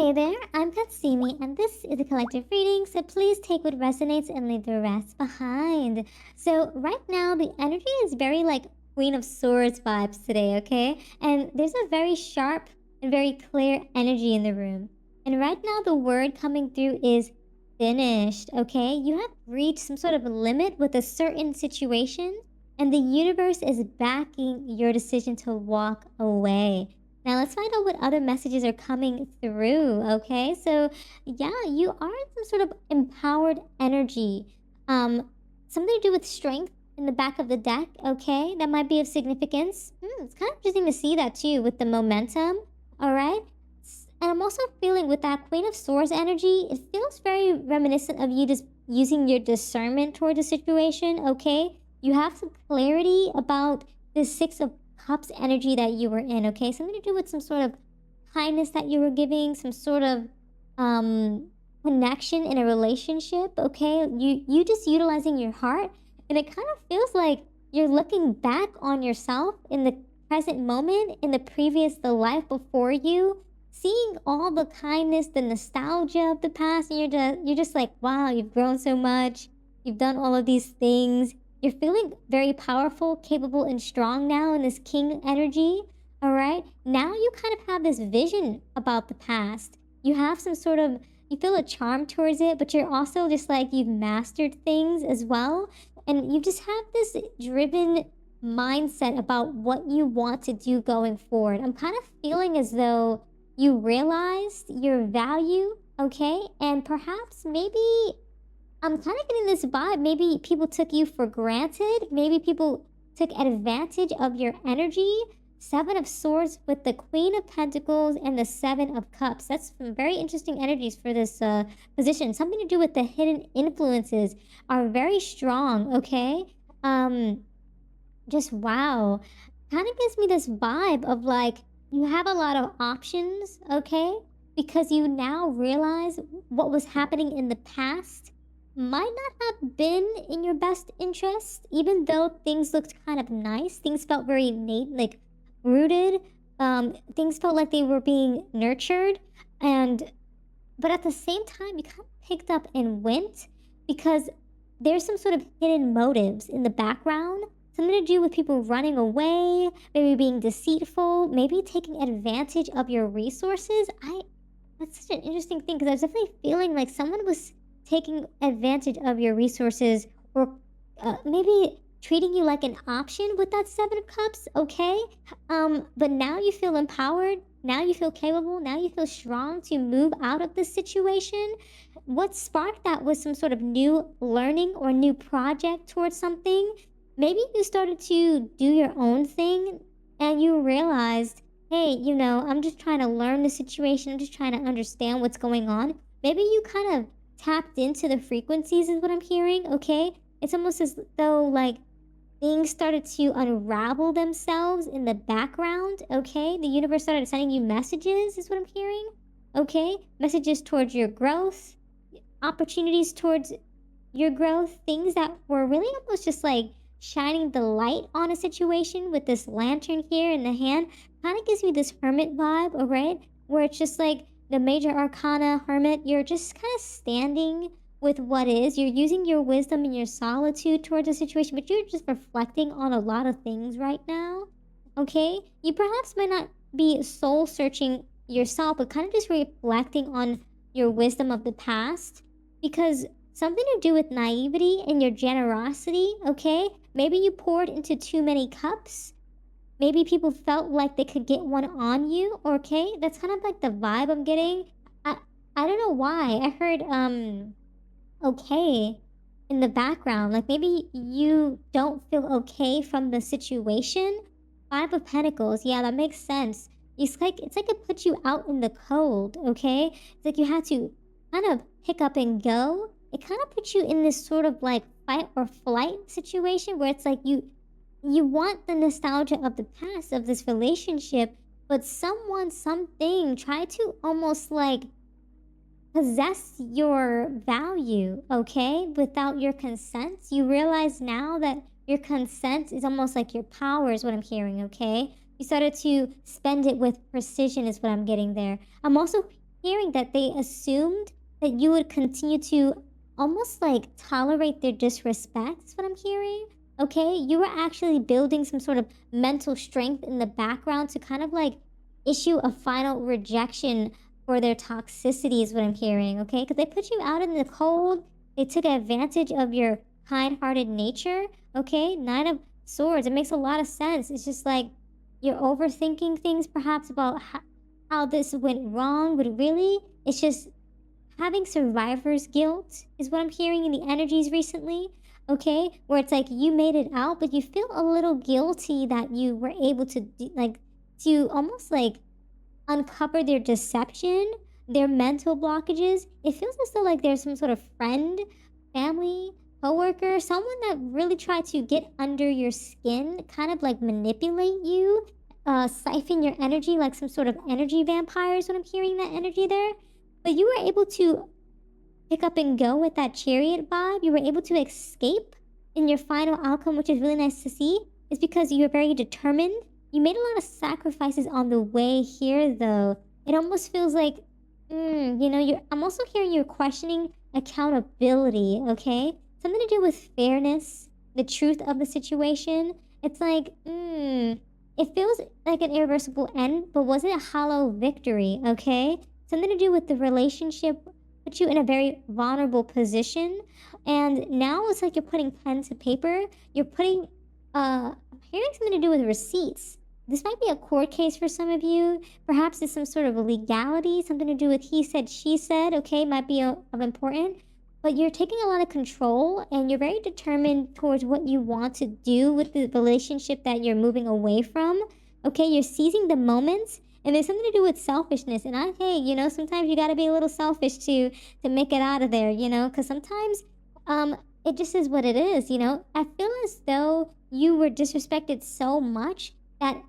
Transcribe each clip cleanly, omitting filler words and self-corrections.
Hey there, I'm Katsumi, and this is a collective reading, so please take what resonates and leave the rest behind. So, right now, the energy is very like Queen of Swords vibes today, okay? And there's a very sharp and very clear energy in the room. And right now, the word coming through is finished, okay? You have reached some sort of limit with a certain situation, and the universe is backing your decision to walk away. Now let's find out what other messages are coming through, okay? So, yeah, you are in some sort of empowered energy. Something to do with strength in the back of the deck, okay? That might be of significance. It's kind of interesting to see that too with the momentum, all right? And I'm also feeling with that Queen of Swords energy, it feels very reminiscent of you just using your discernment towards a situation, okay? You have some clarity about the Six of Cups energy that you were in, okay? Something to do with some sort of kindness that you were giving, some sort of um connection in a relationship, okay? You just utilizing your heart, and it kind of feels like you're looking back on yourself in the present moment, in the life before you, seeing all the kindness, the nostalgia of the past, and you're just like, wow, you've grown so much. You've done all of these things. You're feeling very powerful, capable, and strong now in this king energy. All right. Now you kind of have this vision about the past. You have some sort of, you feel a charm towards it, but you're also just like you've mastered things as well. And you just have this driven mindset about what you want to do going forward. I'm kind of feeling as though you realized your value, okay? And perhaps maybe I'm kind of getting this vibe. Maybe people took you for granted. Maybe people took advantage of your energy. Seven of Swords with the Queen of Pentacles and the Seven of Cups. That's some very interesting energies for this position. Something to do with the hidden influences are very strong, okay? Um, just wow. Kind of gives me this vibe of like you have a lot of options, okay? Because you now realize what was happening in the past might not have been in your best interest, even though things looked kind of nice. Things felt very innate, like rooted. Things felt like they were being nurtured, and but at the same time, you kind of picked up and went because there's some sort of hidden motives in the background. Something to do with people running away, maybe being deceitful, maybe taking advantage of your resources. That's such an interesting thing because I was definitely feeling like someone was taking advantage of your resources or maybe treating you like an option with that Seven of Cups, okay? But now you feel empowered. Now you feel capable. Now you feel strong to move out of this situation. What sparked that was some sort of new learning or new project towards something. Maybe you started to do your own thing and you realized, hey, I'm just trying to learn the situation. I'm just trying to understand what's going on. Maybe you kind of tapped into the frequencies, is what I'm hearing, okay? It's almost as though like things started to unravel themselves in the background, okay? The universe started sending you messages, is what I'm hearing, okay? Messages towards your growth, opportunities towards your growth, things that were really almost just like shining the light on a situation with this lantern here in the hand. Kind of gives me this hermit vibe, all right? Where it's just like the major arcana hermit, you're just kind of standing with what is. You're using your wisdom and your solitude towards a situation, but you're just reflecting on a lot of things right now, okay? You perhaps might not be soul searching yourself, but kind of just reflecting on your wisdom of the past because something to do with naivety and your generosity, okay? Maybe you poured into too many cups. Maybe people felt like they could get one on you, okay? That's kind of like the vibe I'm getting. I I don't know why. I heard okay in the background. Like maybe you don't feel okay from the situation. Five of Pentacles. Yeah, that makes sense. It's like it put you out in the cold, okay? It's like you had to kind of pick up and go. It kind of puts you in this sort of like fight or flight situation where it's like you want the nostalgia of the past of this relationship, but someone, something tried to almost like possess your value, okay, without your consent. You realize now that your consent is almost like your power, is what I'm hearing, okay? You started to spend it with precision, is what I'm getting there. I'm also hearing that they assumed that you would continue to almost like tolerate their disrespect, is what I'm hearing. Okay, you were actually building some sort of mental strength in the background to kind of like issue a final rejection for their toxicity, is what I'm hearing. Okay, because they put you out in the cold, they took advantage of your kind-hearted nature. Okay, Nine of Swords, it makes a lot of sense. It's just like you're overthinking things perhaps about how this went wrong, but really it's just having survivor's guilt is what I'm hearing in the energies recently. Okay, where it's like you made it out, but you feel a little guilty that you were able to to almost like uncover their deception, their mental blockages. It feels as though like there's some sort of friend, family, coworker, someone that really tried to get under your skin, kind of like manipulate you, siphon your energy like some sort of energy vampire is what I'm hearing, that energy there. But you were able to pick up and go with that chariot vibe. You were able to escape in your final outcome, which is really nice to see, is because you were very determined. You made a lot of sacrifices on the way here, though. It almost feels like, I'm also hearing you're questioning accountability, okay? Something to do with fairness, the truth of the situation. It's like, it feels like an irreversible end, but was it a hollow victory, okay? Something to do with the relationship put you in a very vulnerable position. And now it's like you're putting pen to paper. You're putting, I'm hearing something to do with receipts. This might be a court case for some of you. Perhaps it's some sort of legality, something to do with he said, she said, okay, might be of importance. But you're taking a lot of control and you're very determined towards what you want to do with the relationship that you're moving away from. Okay, you're seizing the moments. And there's something to do with selfishness. And hey, sometimes you got to be a little selfish to make it out of there, because sometimes it just is what it is, I feel as though you were disrespected so much that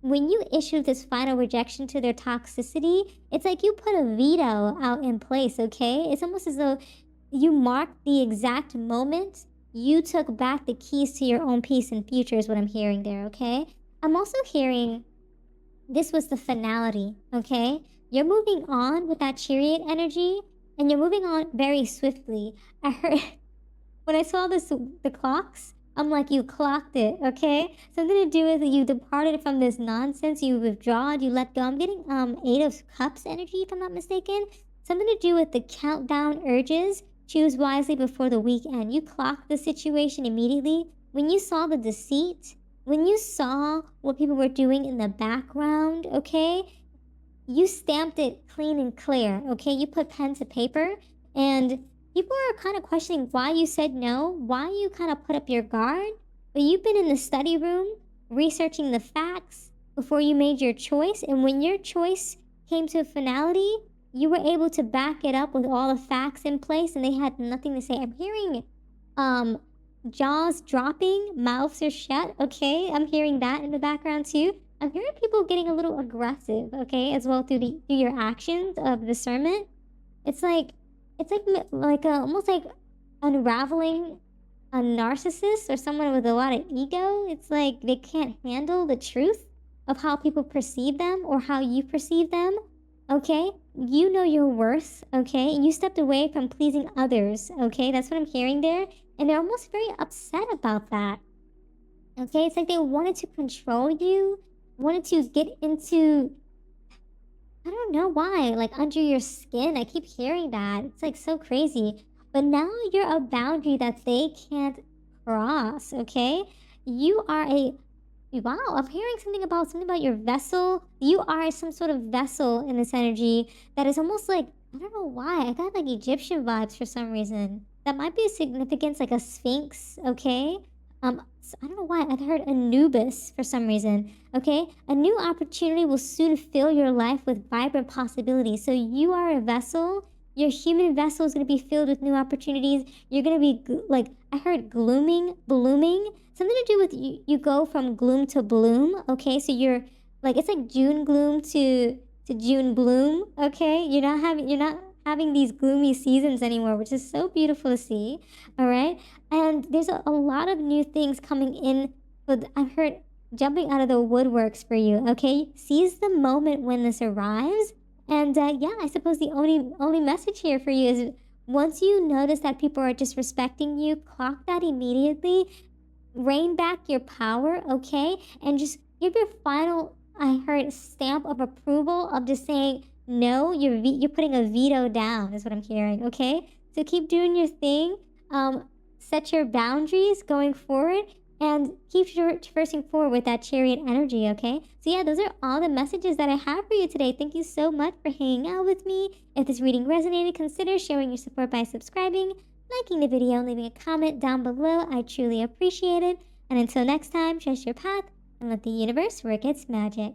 when you issued this final rejection to their toxicity, it's like you put a veto out in place, okay? It's almost as though you marked the exact moment you took back the keys to your own peace and future, is what I'm hearing there, okay? I'm also hearing this was the finality, okay? You're moving on with that chariot energy, and you're moving on very swiftly. I heard, when I saw the clocks, I'm like, you clocked it, okay? Something to do with you departed from this nonsense, you withdrawed, you let go. I'm getting 8 of Cups energy, if I'm not mistaken. Something to do with the countdown urges. Choose wisely before the weekend. You clocked the situation immediately. When you saw the deceit, when you saw what people were doing in the background, okay, you stamped it clean and clear, okay? You put pen to paper, and people are kind of questioning why you said no, why you kind of put up your guard, but you've been in the study room researching the facts before you made your choice, and when your choice came to finality, you were able to back it up with all the facts in place, and they had nothing to say. I'm hearing, jaws dropping, mouths are shut, okay? I'm hearing that in the background too. I'm hearing people getting a little aggressive, okay, as well through your actions of discernment. It's like almost like unraveling a narcissist or someone with a lot of ego. It's like they can't handle the truth of how people perceive them or how you perceive them, okay? You know your worth, okay? You stepped away from pleasing others, okay? That's what I'm hearing there. And they're almost very upset about that. Okay, it's like they wanted to control you, wanted to get into, I don't know why, like under your skin. I keep hearing that. It's like so crazy. But now you're a boundary that they can't cross, okay? You are wow, I'm hearing something about your vessel. You are some sort of vessel in this energy that is almost like, I don't know why, I got like Egyptian vibes for some reason. That might be a significance, like a sphinx, okay? I don't know why, I heard Anubis for some reason, okay? A new opportunity will soon fill your life with vibrant possibilities. So you are a vessel. Your human vessel is going to be filled with new opportunities. You're going to be, I heard blooming. Something to do with you go from gloom to bloom, okay? So you're, it's like June gloom to June bloom, okay? You're not having these gloomy seasons anymore, which is so beautiful to see, all right? And there's a lot of new things coming in. I've heard jumping out of the woodworks for you, okay? Seize the moment when this arrives And yeah, I suppose the only message here for you is once you notice that people are disrespecting you, clock that immediately, rein back your power, okay? And just give your final, I heard, stamp of approval of just saying, no, you're putting a veto down, is what I'm hearing, okay? So keep doing your thing. Set your boundaries going forward and keep traversing forward with that chariot energy, okay? So yeah, those are all the messages that I have for you today. Thank you so much for hanging out with me. If this reading resonated, consider sharing your support by subscribing, liking the video, and leaving a comment down below. I truly appreciate it. And until next time, trust your path and let the universe work its magic.